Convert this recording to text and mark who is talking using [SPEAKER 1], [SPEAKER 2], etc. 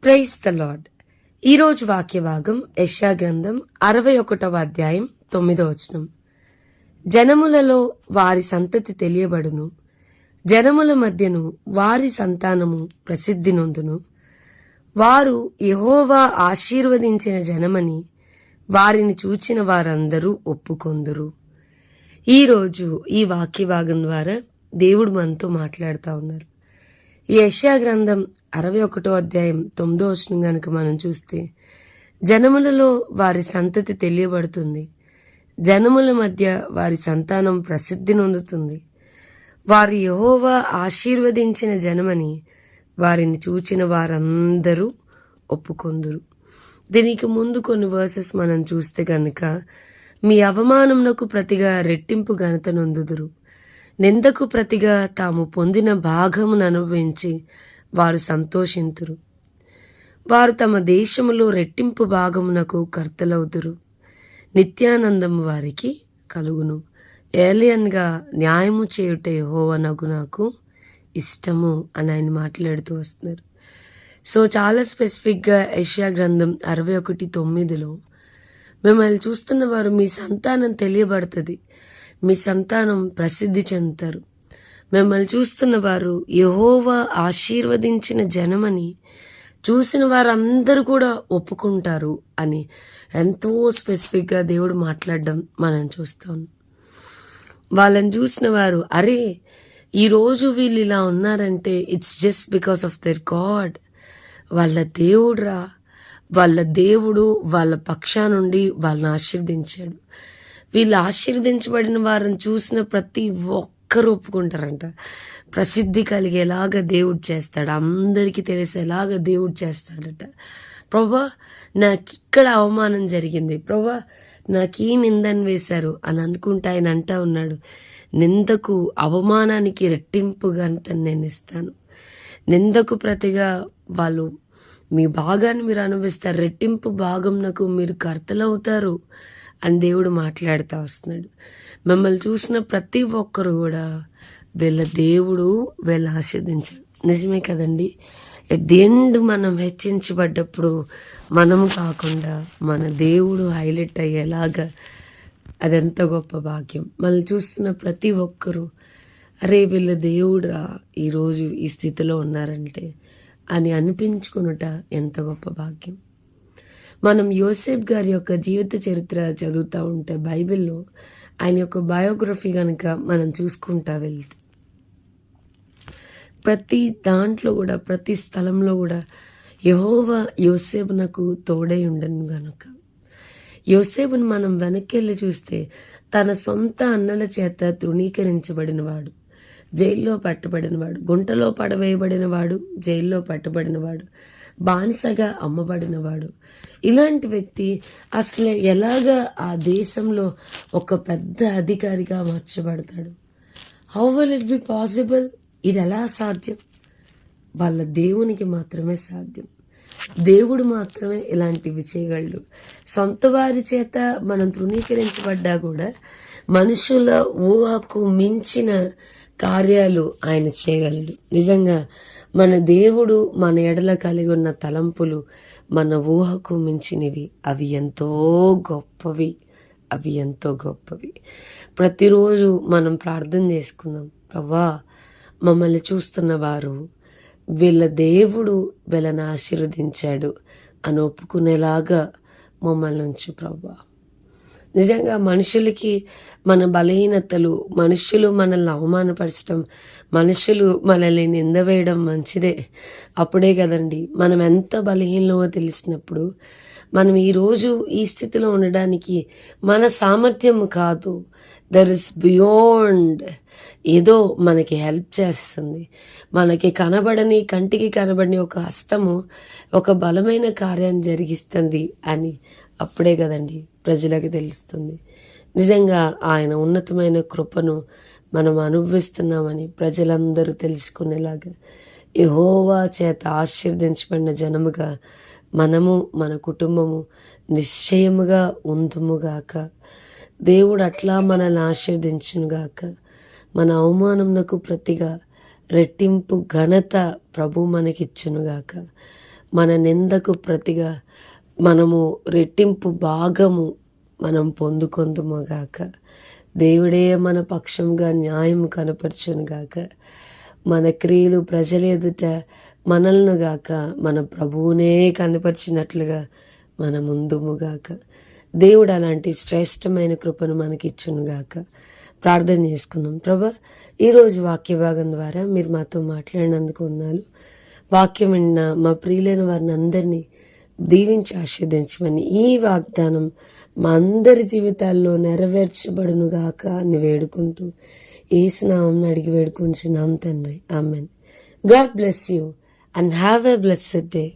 [SPEAKER 1] Praise the lord. ఈరోజు వాక్య భాగం యెషయా గ్రంథం 61వ అధ్యాయం 9వ వచనం. జనములలో వారి సంతతి తెలియబడును, జనముల మధ్యను వారి సంతానము ప్రసిద్ధి నొందును. వారు యెహోవా ఆశీర్వదించిన జనమని వారిని చూచిన వారందరూ ఒప్పుకొందురు. ఈరోజు ఈ వాక్య భాగం ద్వారా దేవుడు మనతో మాట్లాడుతూ ఉన్నారు. ఈ యెషయా గ్రంథం 61వ అధ్యాయం 9వ వచనం గనుక మనం చూస్తే, జనములలో వారి సంతతి తెలియబడుతుంది, జనముల మధ్య వారి సంతానం ప్రసిద్ధి నొందుతుంది. వారు యెహోవా ఆశీర్వదించిన జనమని వారిని చూచిన వారందరూ ఒప్పుకొందురు. దీనికి ముందు కొన్ని వర్సెస్ మనం చూస్తే గనుక, మీ అవమానమునకు ప్రతిగా రెట్టింపు ఘనత నొందుదురు, నిందకు ప్రతిగా తాము పొందిన భాగమును అనుభవించి వారు సంతోషింతురు. వారు తమ దేశములో రెట్టింపు భాగమునకు కర్తలవుదురు, నిత్యానందము వారికి కలుగును. ఏలియన్గా న్యాయము చేయుట యెహోవానగు నాకు ఇష్టము అని ఆయన మాట్లాడుతూ వస్తున్నారు. సో చాలా స్పెసిఫిక్గా యెషయా గ్రంథం 61:9లో మిమ్మల్ని చూస్తున్న వారు మీ సంతానం తెలియబడుతుంది, మీ సంతానం ప్రసిద్ధి చెందుతారు. మిమ్మల్ని చూస్తున్న వారు యెహోవా ఆశీర్వదించిన జనమని చూసిన వారందరూ కూడా ఒప్పుకుంటారు అని ఎంతో స్పెసిఫిక్గా దేవుడు మాట్లాడడం మనం చూస్తాం. వాళ్ళని చూసిన వారు, అరే ఈరోజు వీళ్ళు ఇలా ఉన్నారంటే it's just because of their God. వాళ్ళ దేవుడురా, వాళ్ళ దేవుడు వాళ్ళ పక్షా నుండి వాళ్ళని ఆశీర్వదించాడు. వీళ్ళు ఆశీర్వదించబడిన వారిని చూసిన ప్రతి ఒక్కరు ఒప్పుకుంటారంట. ప్రసిద్ధి కలిగేలాగా దేవుడు చేస్తాడు, అందరికీ తెలిసేలాగా దేవుడు చేస్తాడట. ప్రభా నాకు ఇక్కడ అవమానం జరిగింది, ప్రభా నాకు ఈ నిందని వేశారు అని అనుకుంటే ఆయన అంటా ఉన్నాడు, నిందకు అవమానానికి రెట్టింపు ఘనత నేను ఇస్తాను. నిందకు ప్రతిగా వాళ్ళు మీ భాగాన్ని మీరు అనుభవిస్తారు, రెట్టింపు భాగంనకు మీరు కర్తలవుతారు అని దేవుడు మాట్లాడుతూ వస్తున్నాడు. మిమ్మల్ని చూసిన ప్రతి ఒక్కరు కూడా వీళ్ళ దేవుడు వీళ్ళ ఆశీర్వదించాడు. నిజమే కదండి. ఎట్ ది ఎండ్ మనం హెచ్చించబడ్డప్పుడు మనము కాకుండా మన దేవుడు హైలైట్ అయ్యేలాగా అదెంత గొప్ప భాగ్యం. మనల్ని చూస్తున్న ప్రతి ఒక్కరూ అరే వీళ్ళ దేవుడురా ఈరోజు ఈ స్థితిలో ఉన్నారంటే అని అనిపించుకునుట ఎంత గొప్ప భాగ్యం. మనం యోసేఫ్ గారి యొక్క జీవిత చరిత్ర చదువుతూ ఉంటే బైబిల్లో ఆయన యొక్క బయోగ్రఫీ కనుక మనం చూసుకుంటా వెళ్తే, ప్రతి దాంట్లో కూడా ప్రతి స్థలంలో కూడా యెహోవా యోసేపునకు తోడై ఉండను గనుక, యోసేపును మనం వెనక్కి చూస్తే తన సొంత అన్నల చేత తృణీకరించబడినవాడు, జైల్లో పట్టబడినవాడు, గుంటలో పడవేయబడినవాడు, జైల్లో పట్టబడినవాడు, బానిసగా అమ్మబడినవాడు. ఇలాంటి వ్యక్తి అసలు ఎలాగా ఆ దేశంలో ఒక పెద్ద అధికారిగా మార్చబడతాడు? How will it be possible? ఇది ఎలా సాధ్యం? వాళ్ళ దేవునికి మాత్రమే సాధ్యం. దేవుడు మాత్రమే ఇలాంటివి చేయగలడు. సొంత వారి చేత మనం తృణీకరించబడ్డా కూడా మనుషుల ఊహకు మించిన కార్యాలు ఆయన చేయగలడు. నిజంగా మన దేవుడు మన ఎడల కలిగి ఉన్న తలంపులు మన ఊహకు మించినవి. అవి ఎంతో గొప్పవి, అవి ఎంతో గొప్పవి. ప్రతిరోజు మనం ప్రార్థన చేసుకుందాం, ప్రభా మమ్మల్ని చూస్తున్న వారు వీళ్ళ దేవుడు వీళ్ళని ఆశీర్వదించాడు అని ఒప్పుకునేలాగా మమ్మల్ని ఉంచు ప్రభా. నిజంగా మనుషులకి మన బలహీనతలు, మనుషులు మనల్ని అవమానపరచడం, మనుషులు మనల్ని నిందవేయడం మంచిదే. అప్పుడే కదండి మనం ఎంత బలహీనమో తెలిసినప్పుడు మనం ఈరోజు ఈ స్థితిలో ఉండడానికి మన సామర్థ్యం కాదు, దర్ ఇస్ బియాండ్ ఏదో మనకి హెల్ప్ చేస్తుంది. మనకి కనబడని, కంటికి కనబడని ఒక హస్తము ఒక బలమైన కార్యాన్ని జరిగిస్తుంది అని అప్పుడే కదండి ప్రజలకు తెలుస్తుంది. నిజంగా ఆయన ఉన్నతమైన కృపను మనం అనుభవిస్తున్నామని ప్రజలందరూ తెలుసుకునేలాగా యెహోవా చేత ఆశీర్వదించబడిన జనముగా మనము మన కుటుంబము నిశ్చయముగా ఉందుముగాక. దేవుడు అట్లా మనల్ని ఆశీర్వదించునుగాక. మన అవమానమునకు ప్రతిగా రెట్టింపు ఘనత ప్రభు మనకిచ్చునుగాక. మన నిందకు ప్రతిగా మనము రెట్టింపు భాగము మనం పొందుకొందుముగాక. దేవుడే మన పక్షంగా న్యాయం కనపరచునుగాక. మన క్రియలు ప్రజల ఎదుట మనల్ని గాక మన ప్రభువునే కనపరిచినట్లుగా మన ముందుముగాక. దేవుడు అలాంటి శ్రేష్టమైన కృపను మనకిచ్చునుగాక. ప్రార్థన చేసుకుందాం. ప్రభా, ఈరోజు వాక్య భాగం ద్వారా మీరు మాతో మాట్లాడినందుకు వందనాలు. వాక్యం విన్న మా ప్రియులైన వారిని అందరినీ దీవించి ఆశీర్వదించమని, ఈ వాగ్దానం మా అందరి జీవితాల్లో నెరవేర్చబడునుగాక అని వేడుకుంటూ యేసు నామమున అడిగి వేడుకుంటున్నాం తండ్రి. Amen. God bless you and have a blessed day.